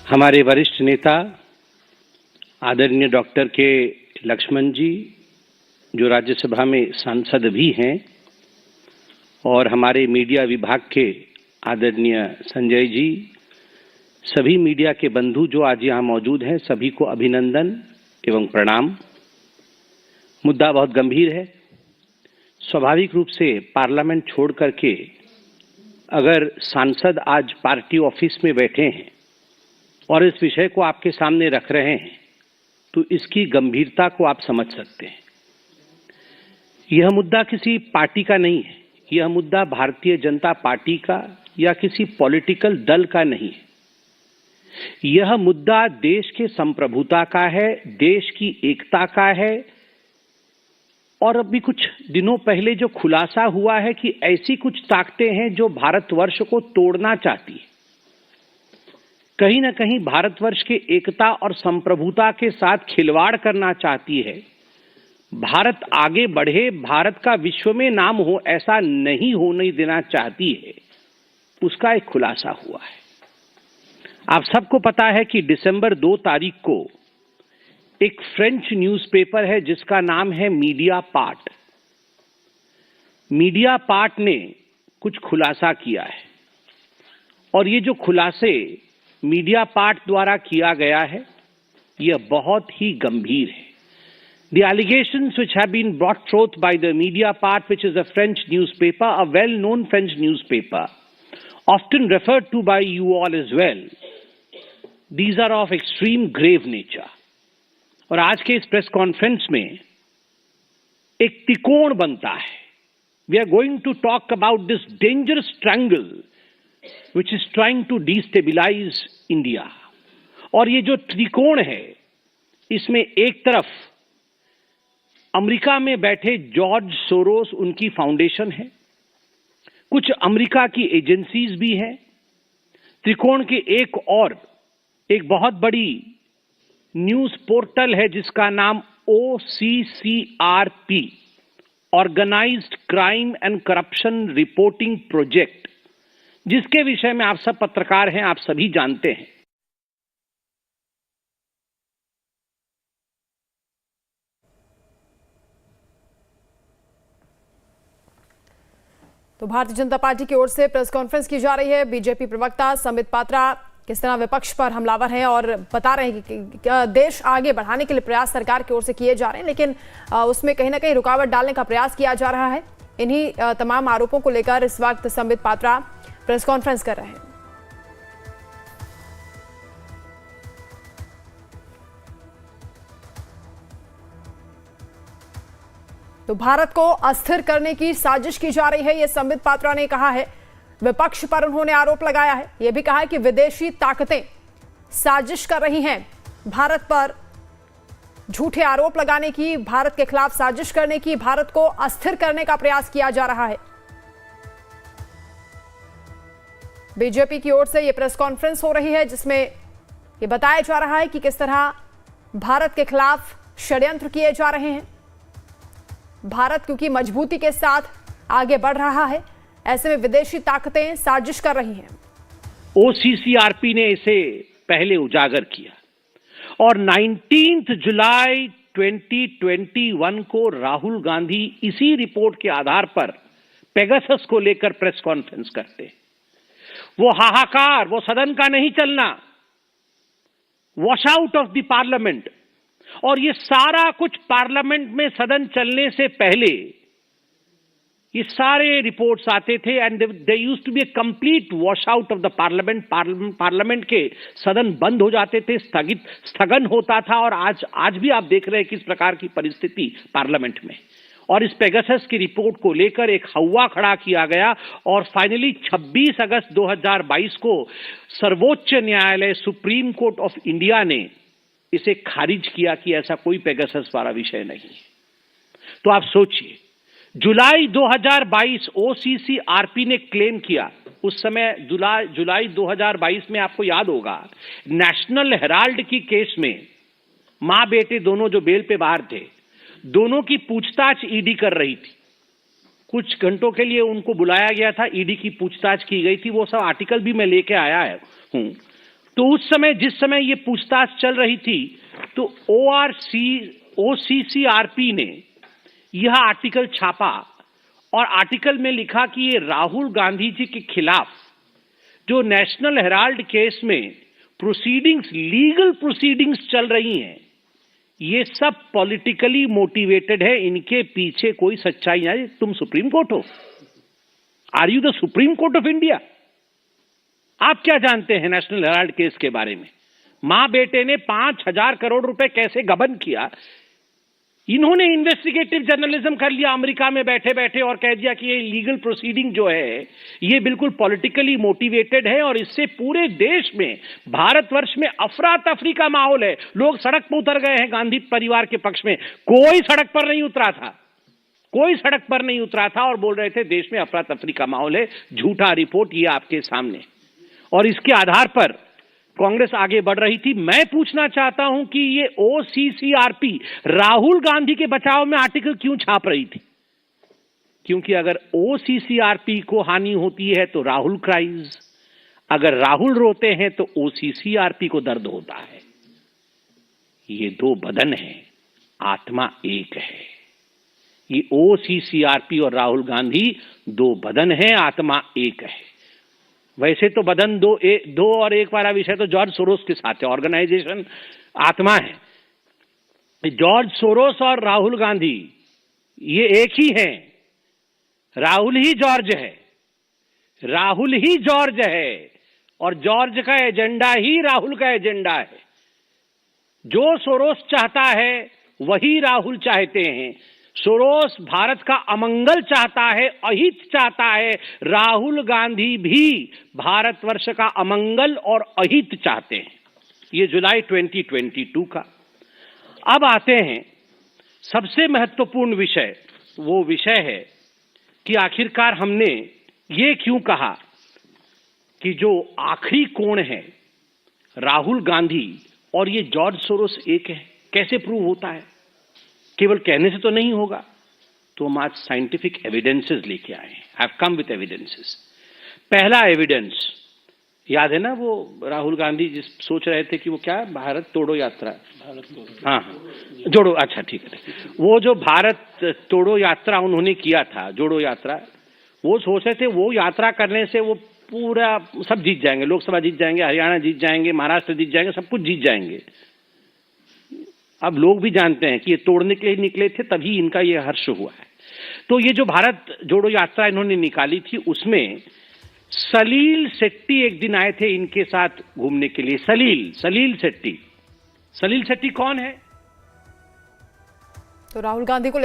हमारे वरिष्ठ नेता आदरणीय डॉक्टर के लक्ष्मण जी, जो राज्यसभा में सांसद भी हैं, और हमारे मीडिया विभाग के आदरणीय संजय जी, सभी मीडिया के बंधु जो आज यहाँ मौजूद हैं, सभी को अभिनंदन एवं प्रणाम। मुद्दा बहुत गंभीर है। स्वाभाविक रूप से पार्लियामेंट छोड़ करके अगर सांसद आज पार्टी ऑफिस में बैठे हैं और इस विषय को आपके सामने रख रहे हैं, तो इसकी गंभीरता को आप समझ सकते हैं। यह मुद्दा किसी पार्टी का नहीं है, यह मुद्दा भारतीय जनता पार्टी का या किसी पॉलिटिकल दल का नहीं है। यह मुद्दा देश के संप्रभुता का है, देश की एकता का है। और अभी कुछ दिनों पहले जो खुलासा हुआ है कि ऐसी कुछ ताकतें हैं जो भारतवर्ष को तोड़ना चाहती है, कहीं ना कहीं भारतवर्ष के एकता और संप्रभुता के साथ खिलवाड़ करना चाहती है। भारत आगे बढ़े, भारत का विश्व में नाम हो, ऐसा नहीं होने देना चाहती है, उसका एक खुलासा हुआ है। आप सबको पता है कि दिसंबर 2 तारीख को एक फ्रेंच न्यूज़पेपर है जिसका नाम है मीडिया पार्ट। मीडिया पार्ट ने कुछ खुलासा किया है, और ये जो खुलासे मीडिया पार्ट द्वारा किया गया है, यह बहुत ही गंभीर है। The allegations which have been brought forth by the media part, which is a French newspaper, a well-known French newspaper, often referred to by you all as well, these are of extreme grave nature. और आज के इस press conference में एक त्रिकोण बनता है। We are going to talk about this dangerous triangle which is trying to destabilize India. और ये जो त्रिकोण है, इसमें एक तरफ अमेरिका में बैठे जॉर्ज सोरोस, उनकी फाउंडेशन है, कुछ अमेरिका की एजेंसीज भी हैं। त्रिकोण के एक और एक बहुत बड़ी न्यूज पोर्टल है जिसका नाम OCCRP, organised crime and corruption reporting project, जिसके विषय में आप सब पत्रकार हैं, आप सभी जानते हैं। तो भारतीय जनता पार्टी की ओर से प्रेस कॉन्फ्रेंस की जा रही है। बीजेपी प्रवक्ता संबित पात्रा किस तरह विपक्ष पर हमलावर हैं और बता रहे हैं कि देश आगे बढ़ाने के लिए प्रयास सरकार की ओर से किए जा रहे हैं, लेकिन उसमें कहीं ना कहीं रुकावट डालने का प्रयास किया जा रहा है। इन्हीं तमाम आरोपों को लेकर इस वक्त संबित पात्रा प्रेस कॉन्फ्रेंस कर रहे हैं। तो भारत को अस्थिर करने की साजिश की जा रही है, यह संबित पात्रा ने कहा है। विपक्ष पर उन्होंने आरोप लगाया है, यह भी कहा है कि विदेशी ताकतें साजिश कर रही हैं भारत पर, झूठे आरोप लगाने की, भारत के खिलाफ साजिश करने की, भारत को अस्थिर करने का प्रयास किया जा रहा है। बीजेपी की ओर से यह प्रेस कॉन्फ्रेंस हो रही है जिसमें यह बताया जा रहा है कि किस तरह भारत के खिलाफ षड्यंत्र किए जा रहे हैं। भारत क्योंकि मजबूती के साथ आगे बढ़ रहा है, ऐसे में विदेशी ताकतें साजिश कर रही हैं। OCCRP ने इसे पहले उजागर किया, और 19 जुलाई 2021 को राहुल गांधी इसी रिपोर्ट के आधार पर पेगासस को लेकर प्रेस कॉन्फ्रेंस करते। वो हाहाकार, वो सदन का नहीं चलना, wash out of the parliament, और ये सारा कुछ पार्लियामेंट में सदन चलने से पहले ये सारे रिपोर्ट्स आते थे, and they used to be a complete wash out of the parliament. Parliament के सदन बंद हो जाते थे, स्थगन होता था, और आज भी आप देख रहे हैं किस प्रकार की परिस्थिति पार्लियामेंट में। और इस पेगासस की रिपोर्ट को लेकर एक हवा खड़ा किया गया, और फाइनली 26 अगस्त 2022 को सर्वोच्च न्यायालय, सुप्रीम कोर्ट ऑफ इंडिया ने इसे खारिज किया कि ऐसा कोई पेगासस वाला विषय नहीं है। तो आप सोचिए, जुलाई 2022 OCCRP ने क्लेम किया, उस समय जुलाई 2022 में आपको याद होगा, नेशनल हेराल्ड की केस में मां बेटे दोनों जो बेल पे बाहर थे, दोनों की पूछताछ ईडी कर रही थी। कुछ घंटों के लिए उनको बुलाया गया था, ईडी की पूछताछ की गई थी, वो सब आर्टिकल भी मैं लेके आया हूं। तो उस समय जिस समय ये पूछताछ चल रही थी तो OCCRP ने यह आर्टिकल छापा और आर्टिकल में लिखा कि ये राहुल गांधी जी के खिलाफ जो नेशनल हेराल्ड केस में प्रोसीडिंग्स, लीगल प्रोसीडिंग्स चल रही हैं, ये सब पॉलिटिकली मोटिवेटेड है, इनके पीछे कोई सच्चाई नहीं। तुम सुप्रीम कोर्ट हो? Are you the supreme court of India? आप क्या जानते हैं नेशनल हेराल्ड केस के बारे में? मां बेटे ने 5,000 करोड़ रुपए कैसे गबन किया, इन्होंने इन्वेस्टिगेटिव जर्नलिज्म कर लिया अमेरिका में बैठे बैठे और कह दिया कि ये लीगल प्रोसीडिंग जो है ये बिल्कुल पॉलिटिकली मोटिवेटेड है और इससे पूरे देश में, भारतवर्ष में अफरा तफरी का माहौल है। लोग सड़क पर उतर गए हैं गांधी परिवार के पक्ष में। कोई सड़क पर नहीं उतरा था, कोई सड़क पर नहीं उतरा था और बोल रहे थे देश में अफरा तफरी का माहौल है। झूठा रिपोर्ट ये आपके सामने, और इसके आधार पर कांग्रेस आगे बढ़ रही थी। मैं पूछना चाहता हूं कि ये OCCRP राहुल गांधी के बचाव में आर्टिकल क्यों छाप रही थी? क्योंकि अगर OCCRP को हानि होती है तो राहुल क्राइज, अगर राहुल रोते हैं तो OCCRP को दर्द होता है। ये दो बदन हैं, आत्मा एक है। ये OCCRP और राहुल गांधी दो बदन हैं, आत्मा एक है। वैसे तो बदन दो और एक वाला विषय तो जॉर्ज सोरोस के साथ है, ऑर्गेनाइजेशन आत्मा है। जॉर्ज सोरोस और राहुल गांधी ये एक ही हैं। राहुल ही जॉर्ज है, राहुल ही जॉर्ज है और जॉर्ज का एजेंडा ही राहुल का एजेंडा है। जो सोरोस चाहता है वही राहुल चाहते हैं। सोरोस भारत का अमंगल चाहता है, अहित चाहता है। राहुल गांधी भी भारतवर्ष का अमंगल और अहित चाहते हैं। ये जुलाई 2022 का। अब आते हैं सबसे महत्वपूर्ण विषय, वो विषय है कि आखिरकार हमने ये क्यों कहा कि जो आखिरी कोण है राहुल गांधी और ये जॉर्ज सोरोस एक है। कैसे प्रूव होता है? केवल कहने से तो नहीं होगा। तो हम आज साइंटिफिक एविडेंसेस लेके आए हैं। I have come with evidences. पहला एविडेंस याद है ना, वो राहुल गांधी जिस सोच रहे थे कि वो क्या, भारत तोड़ो यात्रा, हाँ जोड़ो, अच्छा ठीक है, वो जो भारत तोड़ो यात्रा उन्होंने किया था, जोड़ो यात्रा, वो सोच रहे थे वो यात्रा करने से वो पूरा सब जीत जाएंगे, लोकसभा जीत जाएंगे, हरियाणा जीत जाएंगे, महाराष्ट्र जीत जाएंगे, सब कुछ जीत जाएंगे। अब लोग भी जानते हैं कि ये तोड़ने के लिए निकले थे, तभी इनका ये हर्ष हुआ है। तो ये जो भारत जोड़ो यात्रा इन्होंने निकाली थी, उसमें सलील शेट्टी एक दिन आए थे इनके साथ घूमने के लिए। सलील शेट्टी कौन है? तो राहुल गांधी को